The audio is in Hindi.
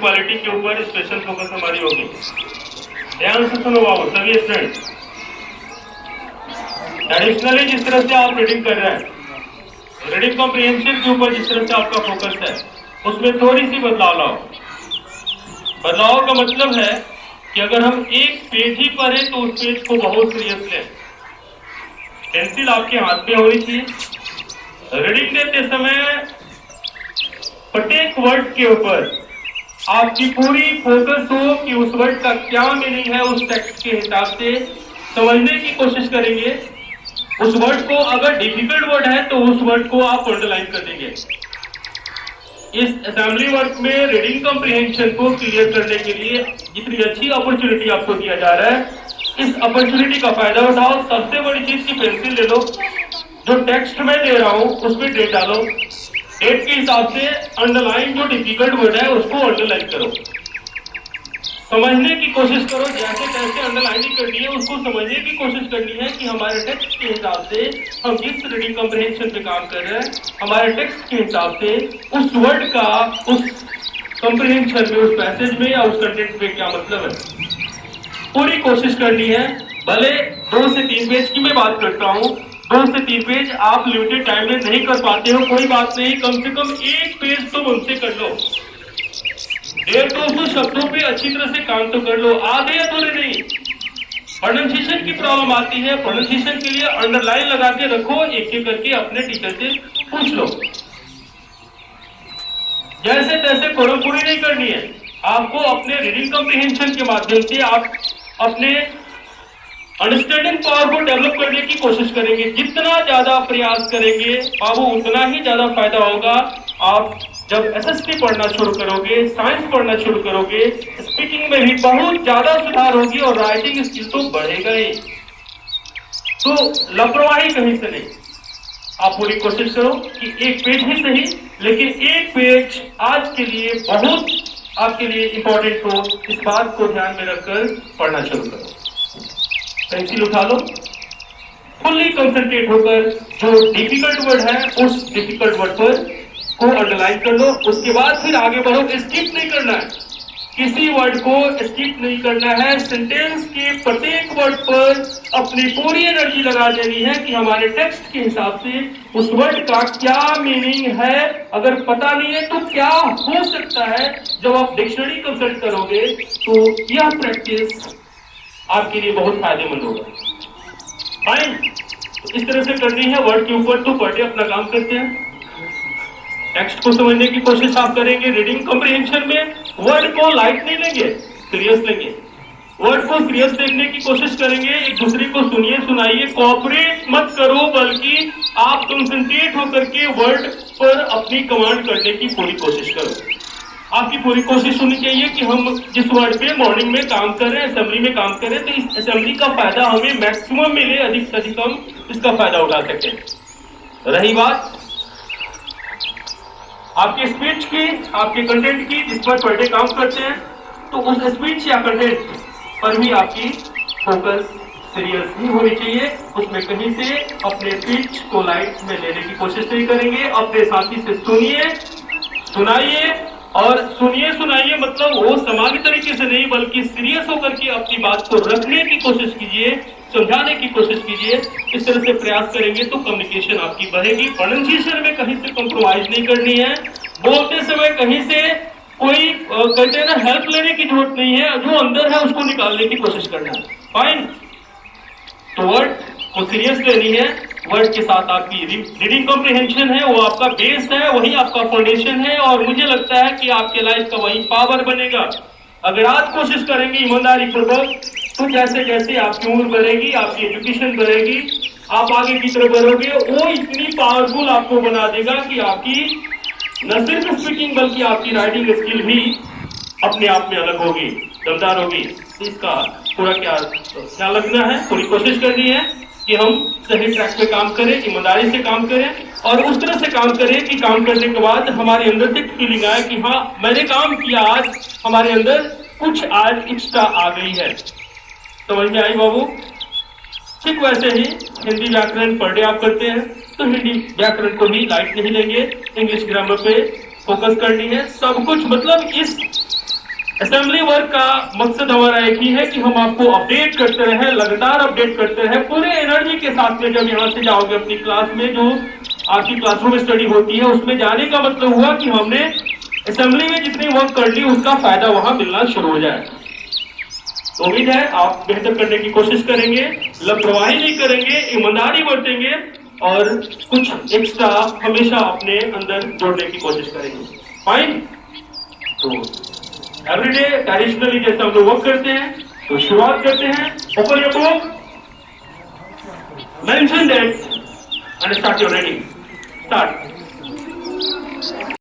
क्वालिटी के ऊपर स्पेशल फोकस हमारी होगी। ध्यान से सुनो बाबू सभी स्टूडेंट। एडिशनली जिस तरह से आप रीडिंग कर रहे हैं, रीडिंग कॉम्प्रिहेंशन के ऊपर जिस तरह से आपका फोकस है, उसमें थोड़ी सी बदलाव लाओ। बदलाव का मतलब है कि अगर हम एक पेज ही पढ़े तो उस पेज को बहुत सीरियस लें। पेंसिल आपके हाथ में होनी चाहिए। रीडिंग देते समय प्रत्येक वर्ड के ऊपर आपकी पूरी फोकस हो कि उस वर्ड का क्या मीनिंग है, उस टेक्स्ट के हिसाब से समझने की कोशिश करेंगे। उस वर्ड को अगर डिफिकल्ट वर्ड है तो उस वर्ड को आप अंडरलाइन कर देंगे। इस असेंबली वर्क में रीडिंग कॉम्प्रिहेंशन को क्लियर करने के लिए जितनी अच्छी अपॉर्चुनिटी आपको दिया जा रहा है, इस अपॉर्चुनिटी का फायदा उठाओ। सबसे बड़ी चीज की पेंसिल ले लो, जो टेक्स्ट में दे रहा हूं उसमें डेट डालो, डेट के हिसाब से अंडरलाइन जो डिफिकल्ट वर्ड है उसको अंडरलाइन करो, समझने की कोशिश करो। जैसे कैसे अंडरलाइनिंग करनी है उसको समझने की कोशिश करनी है कि हमारे टेक्स्ट के हिसाब से हम जिस रीडिंग कॉम्प्रिहेंशन पे काम कर रहे हैं, हमारे टेक्स्ट के हिसाब से उस वर्ड का उस कॉम्प्रिहेंशन में, उस पैसेज में या उस कंटेंट में क्या मतलब है, पूरी कोशिश करनी है। भले 2 से 3 पेज की मैं बात करता हूँ, 2 से 3 पेज आप लिमिटेड टाइम में नहीं कर पाते हो, कोई बात नहीं, कम से कम 1 पेज तो मुझसे कर लो। 150-200 शब्दों पे अच्छी तरह से काम तो कर लो, आधे अधूरे नहीं। प्रोनाउंसिएशन की प्रॉब्लम आती है, प्रोनाउंसिएशन के लिए अंडरलाइन लगा के रखो, एक एक करके अपने टीचर से पूछ लो। जैसे तैसे कोरम पूरी नहीं करनी है आपको। अपने रीडिंग कॉम्प्रिहेंशन के माध्यम से आप अपने अंडरस्टैंडिंग पावर को डेवलप करने की कोशिश करेंगे। जितना ज्यादा प्रयास करेंगे बाबू उतना ही ज्यादा फायदा होगा। आप जब एसएसटी पढ़ना शुरू करोगे, साइंस पढ़ना शुरू करोगे, स्पीकिंग में भी बहुत ज्यादा सुधार होगी और राइटिंग स्किल तो बढ़ेगा ही। तो लापरवाही कहीं से नहीं, आप पूरी कोशिश करो कि 1 पेज ही सही, लेकिन 1 पेज आज के लिए बहुत आपके लिए इंपॉर्टेंट हो, इस बात को ध्यान में रखकर पढ़ना शुरू करो। पेंसिल उठा लो, फुल्ली कंसंट्रेट होकर जो डिफिकल्ट वर्ड है उस डिफिकल्ट वर्ड पर को अंडरलाइन कर लो। उसके बाद फिर आगे बढ़ो। स्किप नहीं करना है, किसी वर्ड को स्किप नहीं करना है। सेंटेंस के प्रत्येक वर्ड पर अपनी पूरी एनर्जी लगा देनी है कि हमारे टेक्स्ट के हिसाब से उस वर्ड का क्या मीनिंग है। अगर पता नहीं है तो क्या हो सकता है, जब आप डिक्शनरी कंसल्ट करोगे तो यह प्रैक्टिस आपके लिए बहुत फायदेमंद होगा। फाइन, इस तरह से करनी है वर्ड के ऊपर। तो पढ़ के अपना काम करते हैं, टेक्स्ट को समझने की कोशिश आप करेंगे। रीडिंग कॉम्प्रिहेंशन में वर्ड को लाइट नहीं लेंगे, सीरियस लेंगे। वर्ड को सीरियस देखने की कोशिश करेंगे। एक दूसरे को सुनिए, सुनाइए, कोऑपरेट मत करो, बल्कि आप कंसंट्रेट होकर के वर्ड पर अपनी कमांड करने की पूरी कोशिश करो। आपकी पूरी कोशिश होनी चाहिए कि हम जिस वर्ड पे मॉर्निंग में काम कर रहे हैं, असेंबली में काम कर रहे हैं, तो इस असेंबली का फायदा हमें मैक्सिमम मिले, अधिक से अधिक हम इसका फायदा उठा सकें। रही बात आपके स्पीच की, आपके कंटेंट की, जिस पर पर डे काम करते हैं, तो उस स्पीच या कंटेंट पर भी आपकी फोकस सीरियस ही होनी चाहिए। उसमें कहीं से अपने स्पीच को लाइट में लेने की कोशिश नहीं करेंगे। अपने साथी से सुनिए, सुनाइए, और सुनिए सुनाइए मतलब वो सामान्य तरीके से नहीं, बल्कि सीरियस होकर के अपनी बात को रखने की कोशिश कीजिए, समझाने की कोशिश कीजिए। इस तरह से प्रयास करेंगे तो कम्युनिकेशन आपकी बढ़ेगी। प्रोनाउंसिएशन में कहीं से कॉम्प्रोमाइज नहीं करनी है। बोलते समय कहीं से कोई कहते हैं ना, हेल्प लेने की जरूरत नहीं है, जो अंदर है उसको निकालने की कोशिश करना है। फाइन, तो वर्ड को सीरियस लेनी है। वर्ड के साथ आपकी रीडिंग कॉम्प्रिहेंशन है, वो आपका बेस है, वही आपका फाउंडेशन है, और मुझे लगता है कि आपके लाइफ का वही पावर बनेगा। अगर आज कोशिश करेंगे ईमानदारी पूर्वक, तो जैसे जैसे आपकी उम्र बढ़ेगी, आपकी एजुकेशन बढ़ेगी, आप आगे की तरफ बढ़ोगे, वो इतनी पावरफुल आपको बना देगा कि आपकी न सिर्फ स्पीकिंग बल्कि आपकी राइटिंग स्किल भी अपने आप में अलग होगी, दमदार होगी। इसका पूरा ख्याल रखना है, पूरी कोशिश करनी है कि हम सही ट्रैक पे काम करें, ईमानदारी से काम करें, और उस तरह से काम करें कि काम करने के बाद हमारे अंदर से फीलिंग आए कि हाँ मैंने काम किया, आज हमारे अंदर कुछ आज एक्स्ट्रा आ गई है। समझ में आई बाबू? ठीक वैसे ही हिंदी व्याकरण पर डे आप करते हैं तो हिंदी व्याकरण को भी लाइट नहीं लेंगे, इंग्लिश ग्रामर पे फोकस करनी है। सब कुछ मतलब इस असेंबली वर्क का मकसद हमारा एक ही है कि हम आपको अपडेट करते रहे, लगातार अपडेट करते रहे पूरे एनर्जी के साथ में। जब यहां से जाओगे अपनी क्लास में, जो आपकी क्लासरूम स्टडी होती है, उसमें जाने का मतलब हुआ कि हमने असेंबली में जितनी वर्क कर ली उसका फायदा वहां मिलना शुरू हो जाए। तो उम्मीद है आप बेहतर करने की कोशिश करेंगे, लापरवाही नहीं करेंगे, ईमानदारी बरतेंगे और कुछ एक्स्ट्रा हमेशा अपने अंदर जोड़ने की कोशिश करेंगे। फाइन। तो एवरीडे ट्रेडिशनली जैसे हम लोग वर्क करते हैं, तो शुरुआत करते हैं। Open your book, mention that and start your reading. Start.